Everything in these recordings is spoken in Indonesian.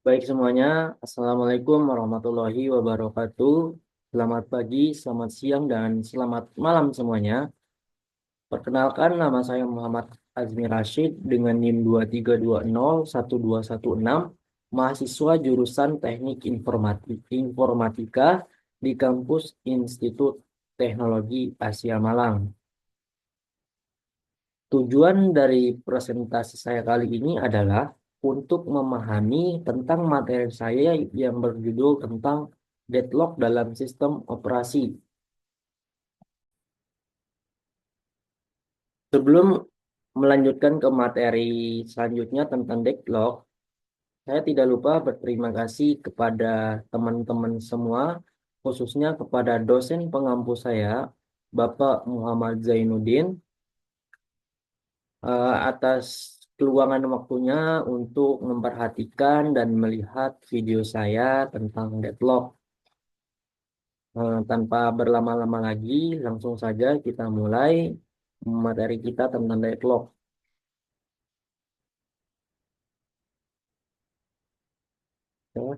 Baik semuanya, Assalamualaikum warahmatullahi wabarakatuh. Selamat pagi, selamat siang, dan selamat malam semuanya. Perkenalkan, nama saya Muhammad Azmi Rashid dengan NIM 23201216, mahasiswa jurusan Teknik Informatika di kampus Institut Teknologi Asia Malang. Tujuan dari presentasi saya kali ini adalah untuk memahami tentang materi saya yang berjudul tentang deadlock dalam sistem operasi. Sebelum melanjutkan ke materi selanjutnya tentang deadlock, saya tidak lupa berterima kasih kepada teman-teman semua, khususnya kepada dosen pengampu saya, Bapak Muhammad Zainuddin, atas keluangan waktunya untuk memperhatikan dan melihat video saya tentang deadlock. Tanpa berlama-lama lagi, langsung saja kita mulai materi kita tentang deadlock. Ya.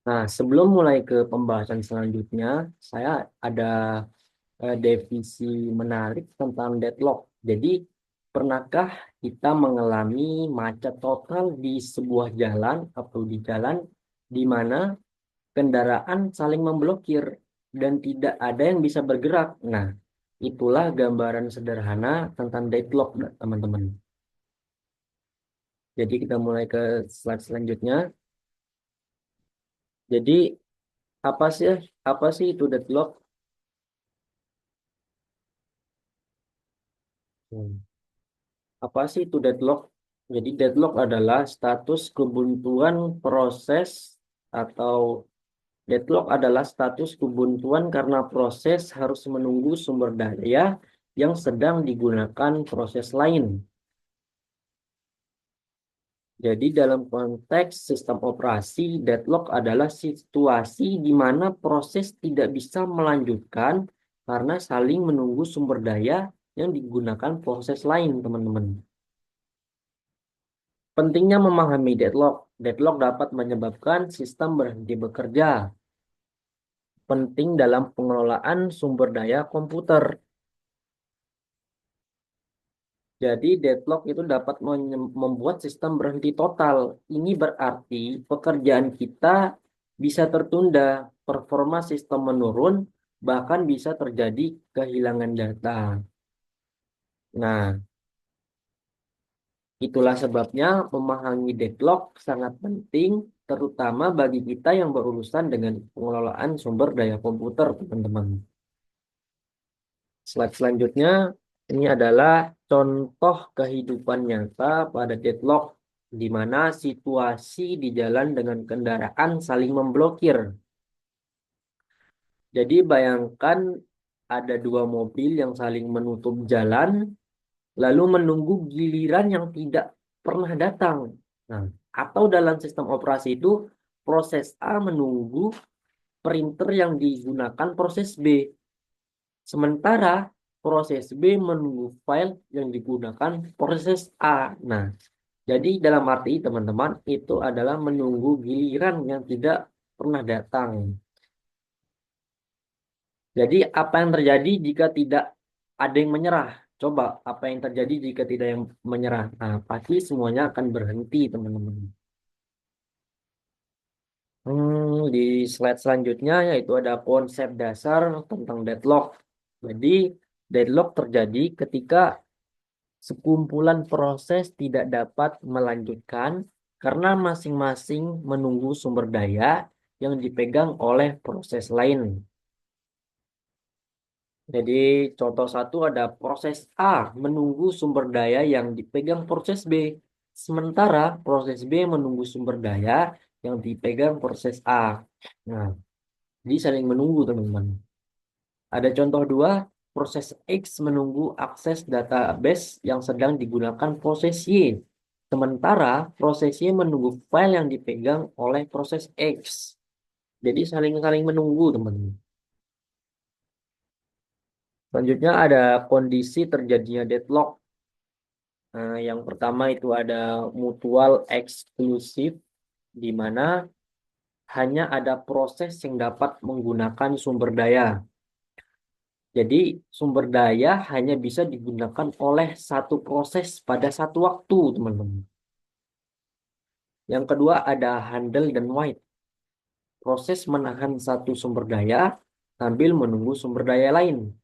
Nah, sebelum mulai ke pembahasan selanjutnya, saya ada definisi menarik tentang deadlock. Jadi, pernahkah kita mengalami macet total di sebuah jalan atau di jalan di mana kendaraan saling memblokir dan tidak ada yang bisa bergerak? Nah, itulah gambaran sederhana tentang deadlock, teman-teman. Jadi, kita mulai ke slide selanjutnya. Jadi, apa sih apa sih itu deadlock? Hmm. Apa sih itu deadlock? Jadi deadlock adalah status kebuntuan proses atau deadlock adalah status kebuntuan karena proses harus menunggu sumber daya yang sedang digunakan proses lain. Jadi dalam konteks sistem operasi, deadlock adalah situasi di mana proses tidak bisa melanjutkan karena saling menunggu sumber daya yang digunakan proses lain, teman-teman. Pentingnya memahami deadlock. Deadlock dapat menyebabkan sistem berhenti bekerja. Penting dalam pengelolaan sumber daya komputer. Jadi deadlock itu dapat membuat sistem berhenti total. Ini berarti pekerjaan kita bisa tertunda, performa sistem menurun, bahkan bisa terjadi kehilangan data. Nah, itulah sebabnya memahami deadlock sangat penting, terutama bagi kita yang berurusan dengan pengelolaan sumber daya komputer, teman-teman. Slide selanjutnya, ini adalah contoh kehidupan nyata pada deadlock, di mana situasi di jalan dengan kendaraan saling memblokir. Jadi bayangkan ada dua mobil yang saling menutup jalan, lalu menunggu giliran yang tidak pernah datang. Nah, atau dalam sistem operasi itu, proses A menunggu printer yang digunakan proses B. Sementara proses B menunggu file yang digunakan proses A. Nah, jadi dalam arti teman-teman itu adalah menunggu giliran yang tidak pernah datang. Jadi apa yang terjadi jika tidak ada yang menyerah? Coba apa yang terjadi jika tidak yang menyerah? Nah, pasti semuanya akan berhenti, teman-teman. Di slide selanjutnya yaitu ada konsep dasar tentang deadlock. Jadi deadlock terjadi ketika sekumpulan proses tidak dapat melanjutkan karena masing-masing menunggu sumber daya yang dipegang oleh proses lain. Jadi contoh satu ada proses A menunggu sumber daya yang dipegang proses B. Sementara proses B menunggu sumber daya yang dipegang proses A. Nah, jadi saling menunggu teman-teman. Ada contoh dua, proses X menunggu akses database yang sedang digunakan proses Y. Sementara proses Y menunggu file yang dipegang oleh proses X. Jadi saling-saling menunggu teman-teman. Selanjutnya ada kondisi terjadinya deadlock. Yang pertama itu ada mutual eksklusif, di mana hanya ada proses yang dapat menggunakan sumber daya. Jadi sumber daya hanya bisa digunakan oleh satu proses pada satu waktu, teman-teman. Yang kedua ada handle dan wait. Proses menahan satu sumber daya sambil menunggu sumber daya lain.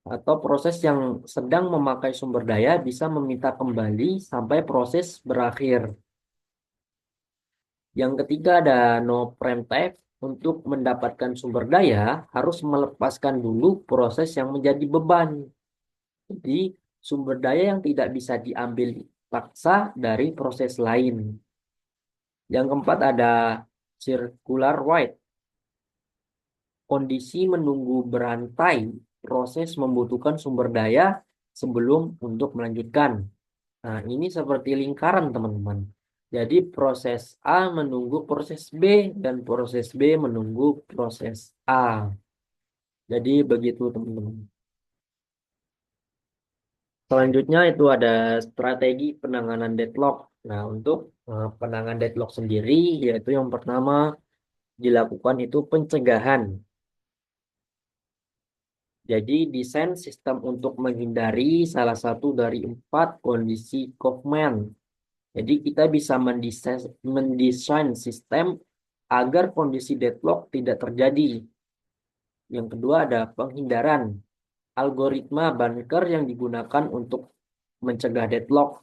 Atau proses yang sedang memakai sumber daya bisa meminta kembali sampai proses berakhir. Yang ketiga ada no preemptive. Untuk mendapatkan sumber daya harus melepaskan dulu proses yang menjadi beban. Jadi sumber daya yang tidak bisa diambil paksa dari proses lain. Yang keempat ada circular wait. Kondisi menunggu berantai, proses membutuhkan sumber daya sebelum untuk melanjutkan. Nah, ini seperti lingkaran, teman-teman. Jadi proses A menunggu proses B dan proses B menunggu proses A. Jadi begitu, teman-teman. Selanjutnya itu ada strategi penanganan deadlock. Nah, untuk penanganan deadlock sendiri, yaitu yang pertama dilakukan itu pencegahan. Jadi desain sistem untuk menghindari salah satu dari empat kondisi Kaufman. Jadi kita bisa mendesain sistem agar kondisi deadlock tidak terjadi. Yang kedua ada penghindaran. Algoritma bunker yang digunakan untuk mencegah deadlock.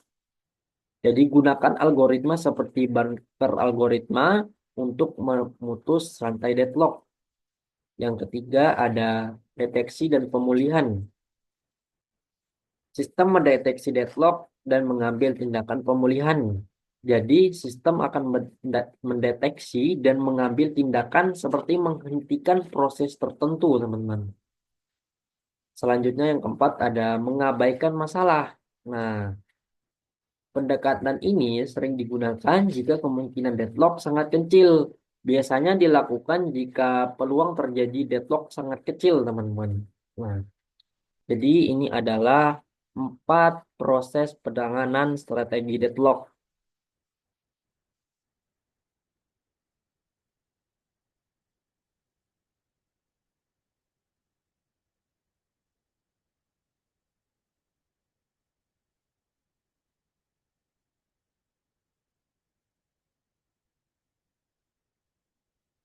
Jadi gunakan algoritma seperti bunker algoritma untuk memutus rantai deadlock. Yang ketiga ada deteksi dan pemulihan. Sistem mendeteksi deadlock dan mengambil tindakan pemulihan. Jadi sistem akan mendeteksi dan mengambil tindakan seperti menghentikan proses tertentu, teman-teman. Selanjutnya yang keempat ada mengabaikan masalah. Nah, pendekatan ini sering digunakan jika kemungkinan deadlock sangat kecil. Biasanya dilakukan jika peluang terjadi deadlock sangat kecil, teman-teman. Nah, jadi ini adalah empat proses penanganan strategi deadlock.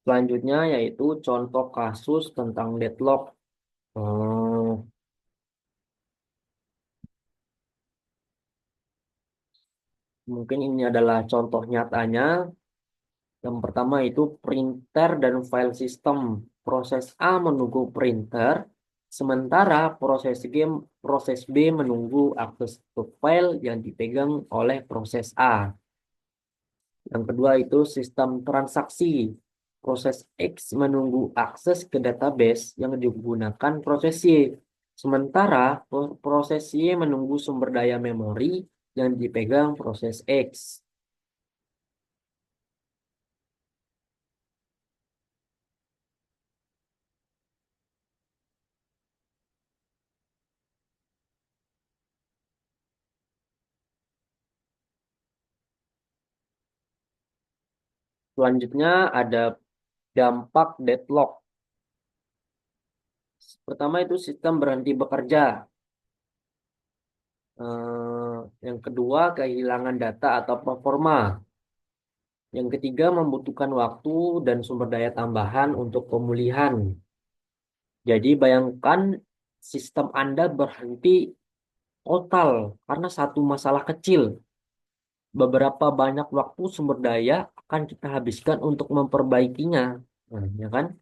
Selanjutnya yaitu contoh kasus tentang deadlock. Hmm, Mungkin ini adalah contoh nyatanya. Yang pertama itu printer dan file system. Proses A menunggu printer, sementara proses B menunggu akses ke file yang dipegang oleh proses A. Yang kedua itu sistem transaksi. Proses X menunggu akses ke database yang digunakan proses Y. Sementara proses Y menunggu sumber daya memori yang dipegang proses X. Selanjutnya ada dampak deadlock. Pertama itu sistem berhenti bekerja. Yang kedua kehilangan data atau performa. Yang ketiga membutuhkan waktu dan sumber daya tambahan untuk pemulihan. Jadi bayangkan sistem Anda berhenti total karena satu masalah kecil. Beberapa banyak waktu sumber daya akan kita habiskan untuk memperbaikinya. Nah, ya kan?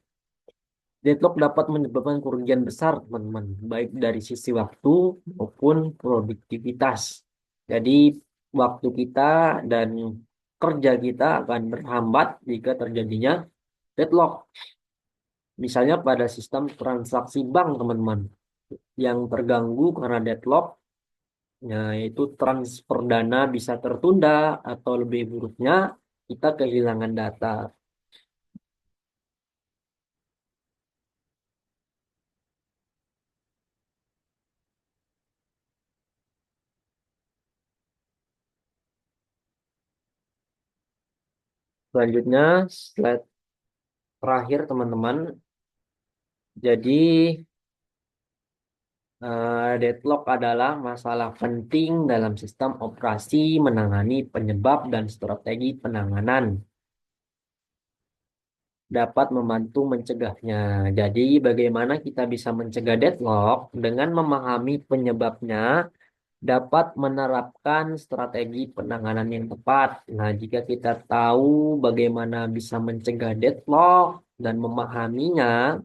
Deadlock dapat menyebabkan kerugian besar, teman-teman, baik dari sisi waktu maupun produktivitas. Jadi waktu kita dan kerja kita akan berhambat jika terjadinya deadlock. Misalnya pada sistem transaksi bank, teman-teman, yang terganggu karena deadlock, yaitu transfer dana bisa tertunda atau lebih buruknya kita kehilangan data. Selanjutnya, slide terakhir, teman-teman. Jadi, deadlock adalah masalah penting dalam sistem operasi menangani penyebab dan strategi penanganan dapat membantu mencegahnya. Jadi, bagaimana kita bisa mencegah deadlock dengan memahami penyebabnya, dapat menerapkan strategi penanganan yang tepat. Nah, jika kita tahu bagaimana bisa mencegah deadlock dan memahaminya,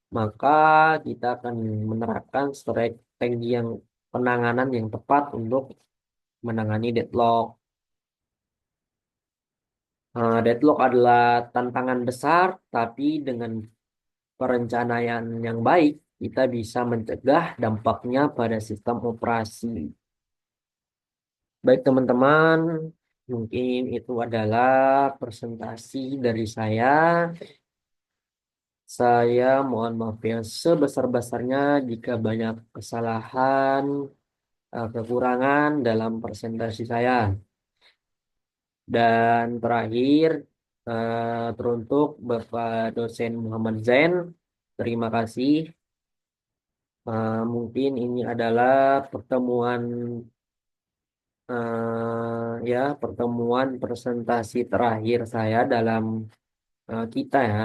maka kita akan menerapkan strategi yang penanganan yang tepat untuk menangani deadlock. Deadlock adalah tantangan besar, tapi dengan perencanaan yang baik, kita bisa mencegah dampaknya pada sistem operasi. Baik, teman-teman, mungkin itu adalah presentasi dari saya. Saya mohon maaf yang sebesar-besarnya jika banyak kesalahan, kekurangan dalam presentasi saya. Dan terakhir, teruntuk Bapak dosen Muhammad Zain, terima kasih. Mungkin ini adalah pertemuan pertemuan presentasi terakhir saya dalam kita ya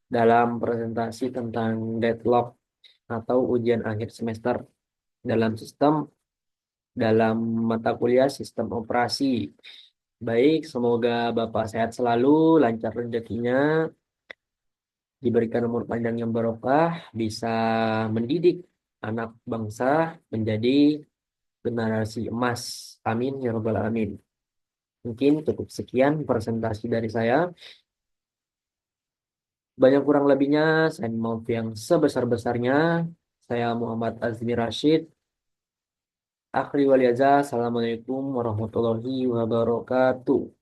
dalam presentasi tentang deadlock atau ujian akhir semester dalam dalam mata kuliah sistem operasi. Baik, semoga Bapak sehat selalu, lancar rezekinya, diberikan umur panjang yang barokah, bisa mendidik anak bangsa menjadi generasi emas. Amin ya rabbal alamin. Mungkin cukup sekian presentasi dari saya. Banyak kurang lebihnya, saya mohon yang sebesar-besarnya. Saya Muhammad Azmi Rashid. Akhiri wal Assalamualaikum warahmatullahi wabarakatuh.